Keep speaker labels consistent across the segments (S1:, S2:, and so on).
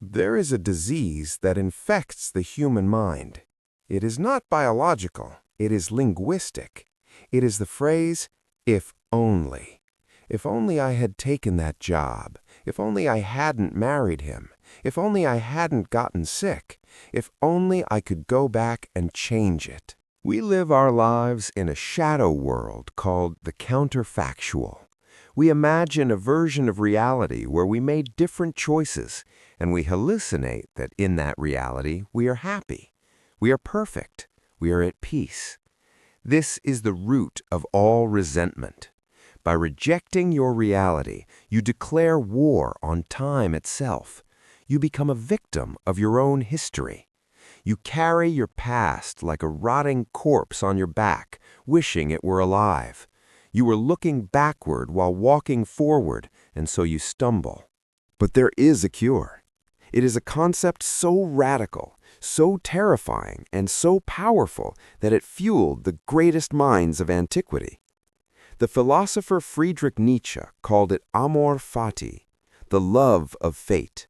S1: There is a disease that infects the human mind. It is not biological, it is linguistic. It is the phrase, if only. If only I had taken that job. If only I hadn't married him. If only I hadn't gotten sick. If only I could go back and change it. We live our lives in a shadow world called the counterfactual. We imagine a version of reality where we made different choices, and we hallucinate that in that reality we are happy, we are perfect, we are at peace. This is the root of all resentment. By rejecting your reality, you declare war on time itself. You become a victim of your own history. You carry your past like a rotting corpse on your back, wishing it were alive. You are looking backward while walking forward, and so you stumble. But there is a cure. It is a concept so radical, so terrifying, and so powerful that it fueled the greatest minds of antiquity. The philosopher Friedrich Nietzsche called it Amor Fati, the love of fate.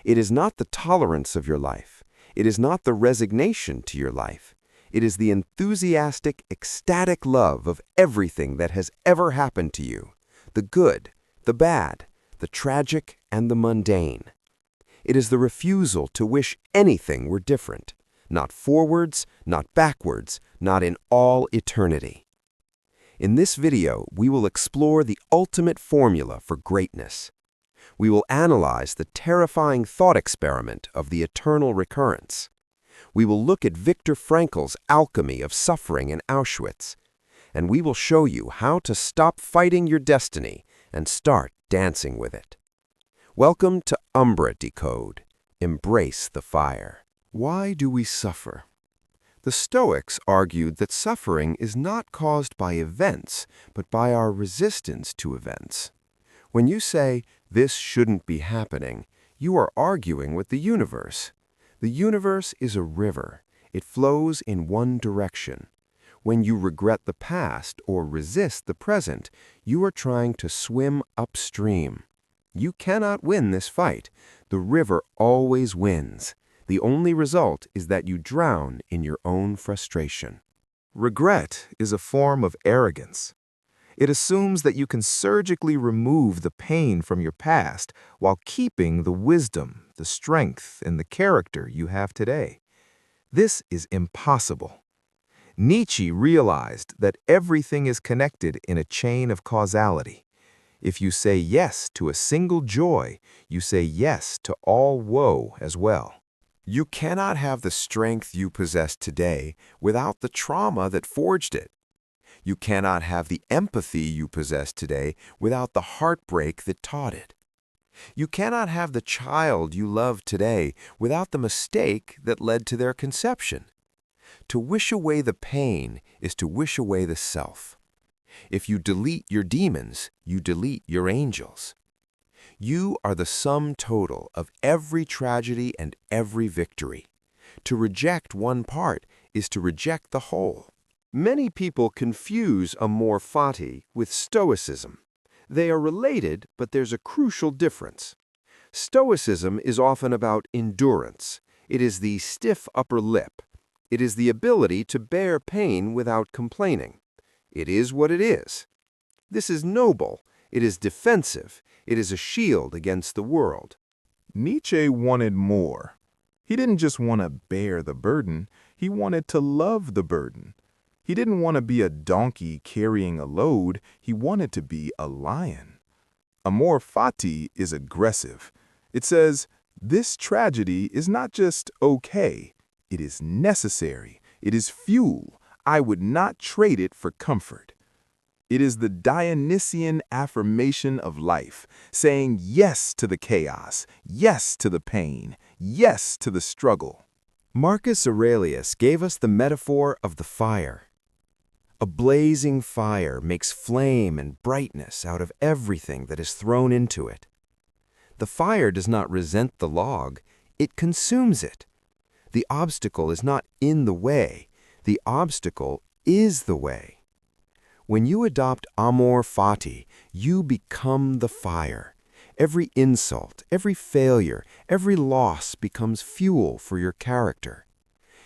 S1: It is not the tolerance of your life. It is not the resignation to your life. It is the enthusiastic, ecstatic love of everything that has ever happened to you, the good, the bad, the tragic, and the mundane. It is the refusal to wish anything were different, not forwards, not backwards, not in all eternity. In this video, we will explore the ultimate formula for greatness. We will analyze the terrifying thought experiment of the eternal recurrence. We will look at Viktor Frankl's alchemy of suffering in Auschwitz, and we will show you how to stop fighting your destiny and start dancing with it. Welcome to Umbra Decode. Embrace the fire. Why do we suffer? The Stoics argued that suffering is not caused by events, but by our resistance to events. When you say, "This shouldn't be happening," you are arguing with the universe. The universe is a river. It flows in one direction. When you regret the past or resist the present, you are trying to swim upstream. You cannot win this fight. The river always wins. The only result is that you drown in your own frustration. Regret is a form of arrogance. It assumes that you can surgically remove the pain from your past while keeping the wisdom, the strength, and the character you have today. This is impossible. Nietzsche realized that everything is connected in a chain of causality. If you say yes to a single joy, you say yes to all woe as well. You cannot have the strength you possess today without the trauma that forged it. You cannot have the empathy you possess today without the heartbreak that taught it. You cannot have the child you love today without the mistake that led to their conception. To wish away the pain is to wish away the self. If you delete your demons, you delete your angels. You are the sum total of every tragedy and every victory. To reject one part is to reject the whole. Many people confuse Amor Fati with Stoicism. They are related, but there's a crucial difference. Stoicism is often about endurance. It is the stiff upper lip. It is the ability to bear pain without complaining. It is what it is. This is noble. It is defensive. It is a shield against the world.
S2: Nietzsche wanted more. He didn't just want to bear the burden. He wanted to love the burden. He didn't want to be a donkey carrying a load. He wanted to be a lion. Amor Fati is aggressive. It says, this tragedy is not just okay. It is necessary. It is fuel. I would not trade it for comfort. It is the Dionysian affirmation of life, saying yes to the chaos, yes to the pain, yes to the struggle.
S1: Marcus Aurelius gave us the metaphor of the fire. A blazing fire makes flame and brightness out of everything that is thrown into it. The fire does not resent the log, it consumes it. The obstacle is not in the way, the obstacle is the way. When you adopt Amor Fati, you become the fire. Every insult, every failure, every loss becomes fuel for your character.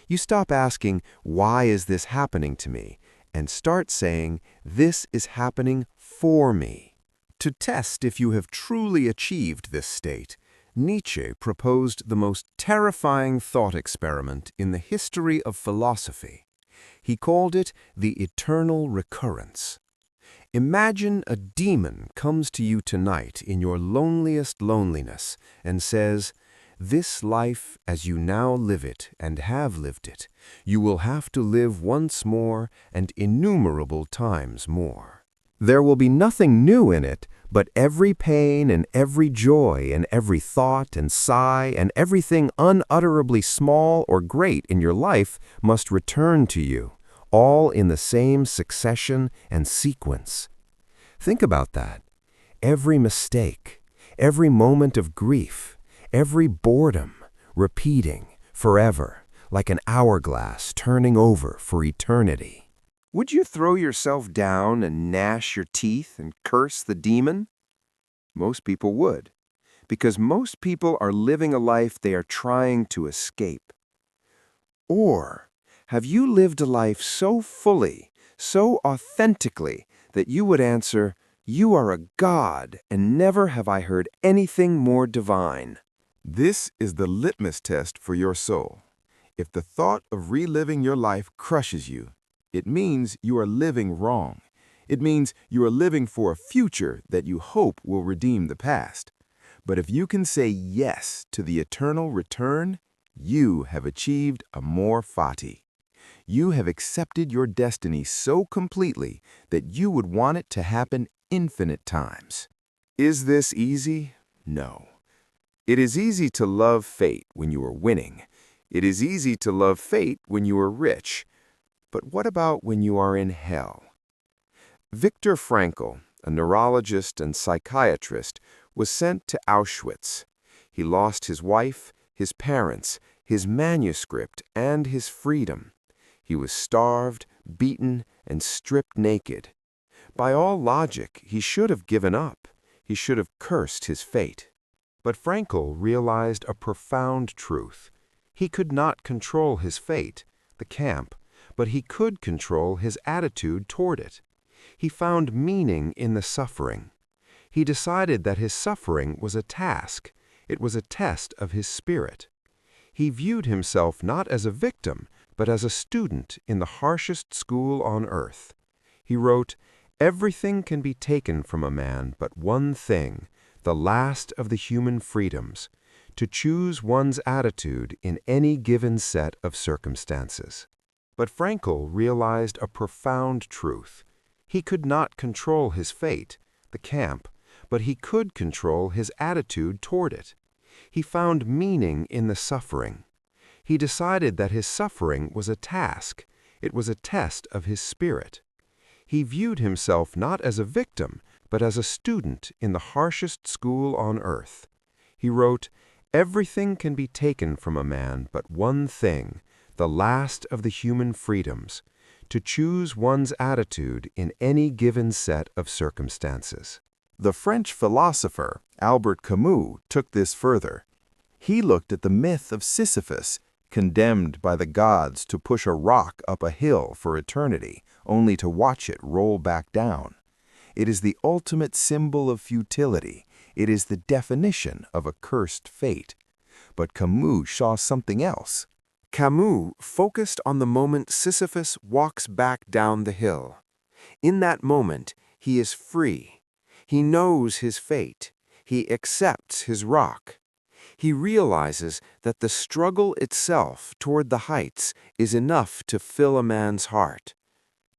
S1: You stop asking, "Why is this happening to me?" and start saying, "This is happening for me." To test if you have truly achieved this state, Nietzsche proposed the most terrifying thought experiment in the history of philosophy. He called it the Eternal Recurrence. Imagine a demon comes to you tonight in your loneliest loneliness and says, "This life, as you now live it and have lived it, you will have to live once more and innumerable times more. There will be nothing new in it, but every pain and every joy and every thought and sigh and everything unutterably small or great in your life must return to you, all in the same succession and sequence." Think about that. Every mistake, every moment of grief, every boredom, repeating forever, like an hourglass turning over for eternity. Would you throw yourself down and gnash your teeth and curse the demon? Most people would, because most people are living a life they are trying to escape. Or have you lived a life so fully, so authentically, that you would answer, "You are a god, and never have I heard anything more divine"?
S2: This is the litmus test for your soul. If the thought of reliving your life crushes you, it means you are living wrong. It means you are living for a future that you hope will redeem the past. But if you can say yes to the eternal return, you have achieved Amor Fati. You have accepted your destiny so completely that you would want it to happen infinite times. Is this easy? No. It is easy to love fate when you are winning. It is easy to love fate when you are rich. But what about when you are in hell? Viktor Frankl, a neurologist and psychiatrist, was sent to Auschwitz. He lost his wife, his parents, his manuscript, and his freedom. He was starved, beaten, and stripped naked. By all logic, he should have given up. He should have cursed his fate. But Frankl realized a profound truth. He could not control his fate, the camp, but he could control his attitude toward it. He found meaning in the suffering. He decided that his suffering was a task. It was a test of his spirit. He viewed himself not as a victim, but as a student in the harshest school on earth. He wrote, "Everything can be taken from a man but one thing, the last of the human freedoms, to choose one's attitude in any given set of circumstances." But Frankl realized a profound truth. He could not control his fate, the camp, but he could control his attitude toward it. He found meaning in the suffering. He decided that his suffering was a task. It was a test of his spirit. He viewed himself not as a victim, but as a student in the harshest school on earth. He wrote, "Everything can be taken from a man but one thing, the last of the human freedoms, to choose one's attitude in any given set of circumstances." The French philosopher Albert Camus took this further. He looked at the myth of Sisyphus, condemned by the gods to push a rock up a hill for eternity, only to watch it roll back down. It is the ultimate symbol of futility. It is the definition of a cursed fate. But Camus saw something else. Camus focused on the moment Sisyphus walks back down the hill. In that moment, he is free. He knows his fate. He accepts his rock. He realizes that the struggle itself toward the heights is enough to fill a man's heart.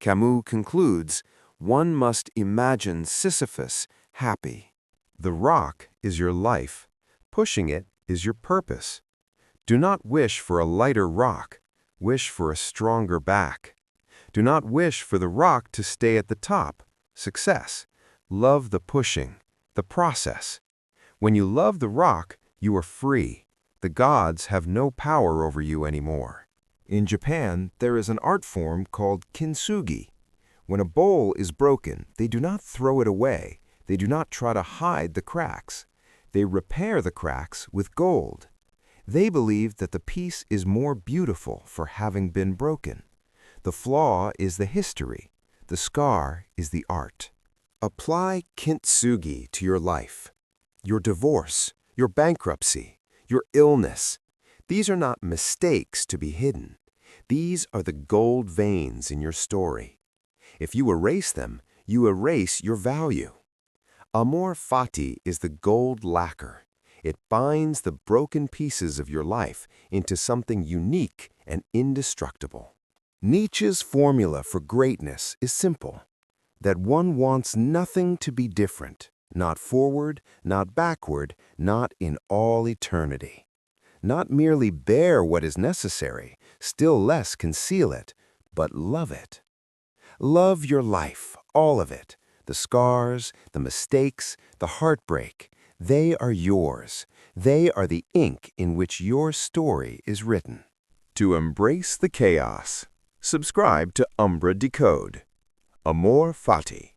S2: Camus concludes, "One must imagine Sisyphus happy." The rock is your life. Pushing it is your purpose. Do not wish for a lighter rock. Wish for a stronger back. Do not wish for the rock to stay at the top. Success. Love the pushing, the process. When you love the rock, you are free. The gods have no power over you anymore. In Japan, there is an art form called kintsugi. When a bowl is broken, they do not throw it away. They do not try to hide the cracks.
S1: They repair the cracks with gold. They believe that the piece is more beautiful for having been broken. The flaw is the history. The scar is the art. Apply kintsugi to your life, your divorce, your bankruptcy, your illness. These are not mistakes to be hidden. These are the gold veins in your story. If you erase them, you erase your value. Amor Fati is the gold lacquer. It binds the broken pieces of your life into something unique and indestructible. Nietzsche's formula for greatness is simple, that one wants nothing to be different, not forward, not backward, not in all eternity. Not merely bear what is necessary, still less conceal it, but love it. Love your life, all of it. The scars, the mistakes, the heartbreak, they are yours. They are the ink in which your story is written. To embrace the chaos, subscribe to Umbra Decode. Amor Fati.